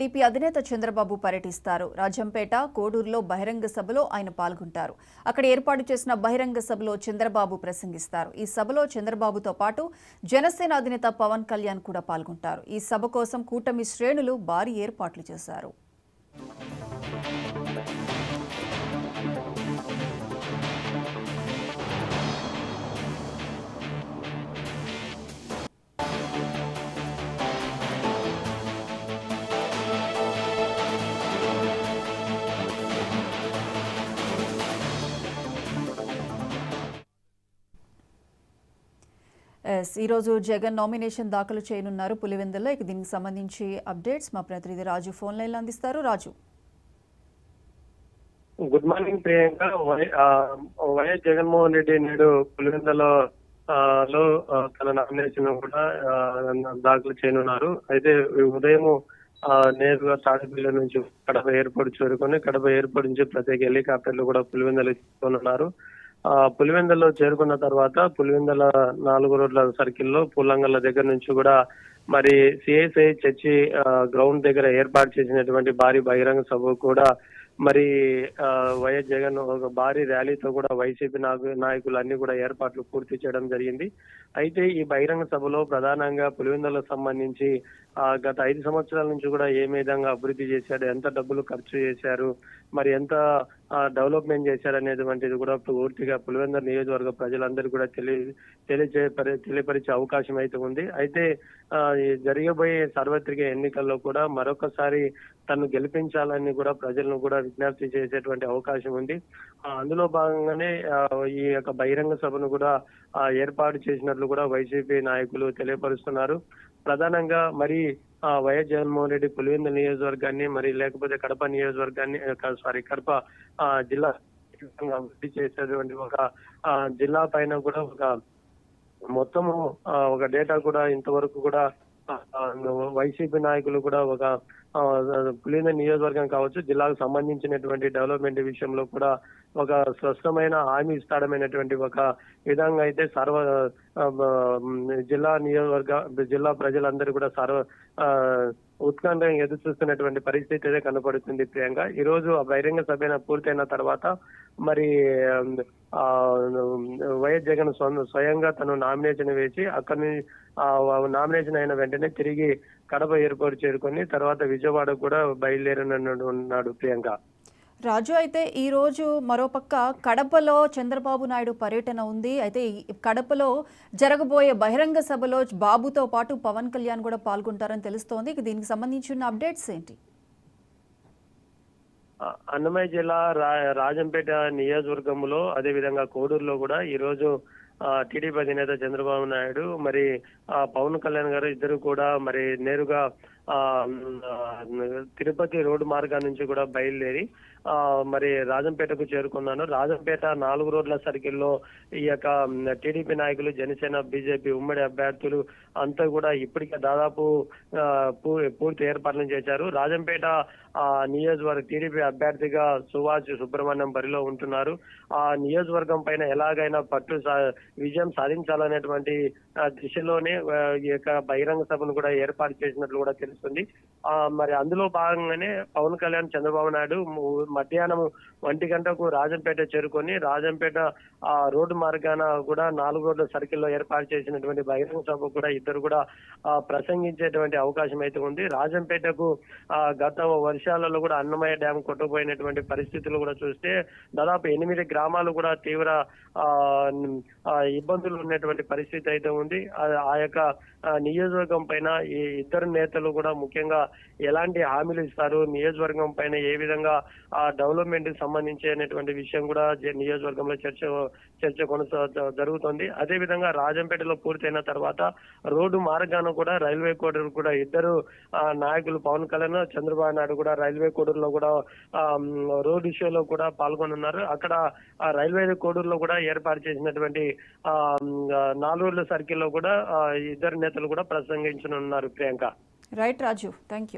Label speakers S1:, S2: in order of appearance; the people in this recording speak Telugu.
S1: టీపీ అధినేత చంద్రబాబు పర్యటిస్తారు. రాజంపేట, కోడూరులో బహిరంగ సభలో ఆయన పాల్గొంటారు. అక్కడ ఏర్పాటు చేసిన బహిరంగ సభలో చంద్రబాబు ప్రసంగిస్తారు. ఈ సభలో చంద్రబాబుతో పాటు జనసేన అధినేత పవన్ కళ్యాణ్ కూడా పాల్గొంటారు. ఈ సభ కోసం కూటమి శ్రేణులు భారీ ఏర్పాట్లు చేశారు. ఈరోజు జగన్ నామినేషన్ దాఖలు చేయనున్నారు పులివెందుల్లో. దీనికి సంబంధించి అప్డేట్స్ మా ప్రతినిధి రాజు ఫోన్ లైన్లో అందిస్తారు. Raju,
S2: good morning Priyanka. YS Jaganmohan Reddy నేడు పులివెందులో తన నామినేషన్ కూడా దాఖలు చేయనున్నారు. అయితే ఉదయం నేరుగా తాడేపల్లి నుంచి కడప ఎయిర్పోర్ట్ చేరుకొని కడప ఎయిర్పోర్ట్ నుంచి ప్రత్యేక హెలికాప్టర్లు కూడా పులివెందులు తీసుకొనున్నారు. పులివెందుల్లో చేరుకున్న తర్వాత పులివెందుల 4 రోడ్ల సర్కిల్లో పూలంగల్ల దగ్గర నుంచి కూడా మరి సిఐసిఐ చర్చి గ్రౌండ్ దగ్గర ఏర్పాటు చేసినటువంటి భారీ బహిరంగ సభ కూడా మరి వైఎస్ జగన్ ఒక భారీ ర్యాలీతో కూడా వైసీపీ నాయకులు అన్ని కూడా ఏర్పాట్లు పూర్తి చేయడం జరిగింది. అయితే ఈ బహిరంగ సభలో ప్రధానంగా పులివెందులకు సంబంధించి గత 5 సంవత్సరాల నుంచి కూడా ఏ విధంగా అభివృద్ధి చేశారు, ఎంత డబ్బులు ఖర్చు చేశారు, మరి ఎంత డెవలప్మెంట్ చేశారు అనేటువంటిది కూడా పూర్తిగా పులివెందుల నియోజకవర్గ ప్రజలందరూ కూడా తెలియపరిచే అవకాశం అయితే ఉంది. అయితే జరగబోయే సార్వత్రిక ఎన్నికల్లో కూడా మరొకసారి తను గెలిపించాలని కూడా ప్రజలను కూడా విజ్ఞప్తి చేసేటువంటి అవకాశం ఉంది. అందులో భాగంగానే ఈ యొక్క బహిరంగ సభను కూడా ఏర్పాటు చేసినట్లు కూడా వైసీపీ నాయకులు తెలియపరుస్తున్నారు. ప్రధానంగా మరి వైఎస్ జగన్మోహన్ రెడ్డి పులివెందుల నియోజకవర్గాన్ని మరి లేకపోతే కడప నియోజకవర్గాన్ని కడప జిల్లా అభివృద్ధి చేసేటువంటి ఒక జిల్లా పైన కూడా ఒక మొత్తము ఒక డేటా కూడా ఇంతవరకు కూడా వైసీపీ నాయకులు కూడా ఒక పులివెందుల నియోజకవర్గం కావచ్చు, జిల్లాకు సంబంధించినటువంటి డెవలప్మెంట్ విషయంలో కూడా ఒక స్పష్టమైన హామీ ఇస్తాడమైనటువంటి ఒక విధంగా అయితే జిల్లా ప్రజలందరూ కూడా ఉత్కంఠంగా ఎదురు చూస్తున్నటువంటి పరిస్థితి అయితే కనపడుతుంది ప్రియాంక. ఈ రోజు ఆ బహిరంగ సభ పూర్తయిన తర్వాత మరి వైఎస్ జగన్ స్వయంగా తను నామినేషన్ వేసి అక్కడి నామినేషన్ అయిన వెంటనే తిరిగి కడప ఎయిర్పోర్ట్ చేరుకొని తర్వాత విజయవాడ కూడా బయలుదేరనున్నాడు ప్రియాంక.
S1: రాజు, అయితే ఈ రోజు మరోపక్క కడపలో చంద్రబాబు నాయుడు పర్యటన ఉంది. అయితే కడపలో జరగబోయే బహిరంగ సభలో బాబుతో పాటు పవన్ కళ్యాణ్ కూడా పాల్గొంటారని తెలుస్తోంది. దీనికి సంబంధించిన అప్డేట్స్ ఏంటి?
S2: అన్నమయ్య జిల్లా రాజంపేట నియోజకవర్గంలో అదే విధంగా కోడూరులో కూడా ఈ రోజు టీడీపీ అధినేత చంద్రబాబు నాయుడు మరి పవన్ కళ్యాణ్ గారు ఇద్దరు కూడా మరి నేరుగా తిరుపతి రోడ్డు మార్గం నుంచి కూడా బయలుదేరి మరి రాజంపేటకు చేరుకున్నాను. రాజంపేట 4 రోడ్ల సర్కిల్లో ఈ యొక్క టీడీపీ నాయకులు, జనసేన, బీజేపీ ఉమ్మడి అభ్యర్థులు అంతా కూడా ఇప్పటికే దాదాపు పూర్తి ఏర్పాట్లు చేశారు. రాజంపేట నియోజకవర్గ టీడీపీ అభ్యర్థిగా సుభాష్ సుబ్రహ్మణ్యం బరిలో ఉంటున్నారు. ఆ నియోజకవర్గం పైన ఎలాగైనా విజయం సాధించాలనేటువంటి దిశలోనే ఈ యొక్క బహిరంగ సభను కూడా ఏర్పాటు చేసినట్లు కూడా తెలుస్తుంది. మరి అందులో భాగంగానే పవన్ కళ్యాణ్, చంద్రబాబు నాయుడు మధ్యాహ్నం 1 గంటకు రాజంపేట చేరుకొని రాజంపేట రోడ్డు మార్గాన కూడా 4 రోడ్ల సర్కిల్లో ఏర్పాటు చేసినటువంటి బహిరంగ సభ కూడా ఇద్దరు కూడా ప్రసంగించేటువంటి అవకాశం అయితే ఉంది. రాజంపేటకు గత వర్షాలలో కూడా అన్నమయ్య డ్యామ్ కొట్టుకుపోయినటువంటి పరిస్థితులు కూడా చూస్తే దాదాపు 8 గ్రామాలు కూడా తీవ్ర ఇబ్బందులు ఉన్నటువంటి పరిస్థితి అయితే ఉంది. ఆ యొక్క నియోజకవర్గం పైన ఈ ఇద్దరు నేతలు కూడా ముఖ్యంగా ఎలాంటి హామీలు ఇస్తారు, నియోజకవర్గం పైన ఏ విధంగా డెవలప్మెంట్ కి సంబంధించి అనేటువంటి విషయం కూడా నియోజకవర్గంలో చర్చ జరుగుతుంది. అదే విధంగా రాజంపేటలో పూర్తయిన తర్వాత రోడ్డు మార్గాన్ని కూడా రైల్వే కోడూరు కూడా ఇద్దరు నాయకులు పవన్ కళ్యాణ్, చంద్రబాబు నాయుడు కూడా రైల్వే కోడూరులో కూడా రోడ్ షోలో కూడా పాల్గొనున్నారు. అక్కడ రైల్వే కోడూరులో కూడా ఏర్పాటు చేసినటువంటి 4 రోడ్ల సర్కిల్లో కూడా ఇద్దరు నేతలు కూడా ప్రసంగించనున్నారు Priyanka.
S1: Right Raju, thank you.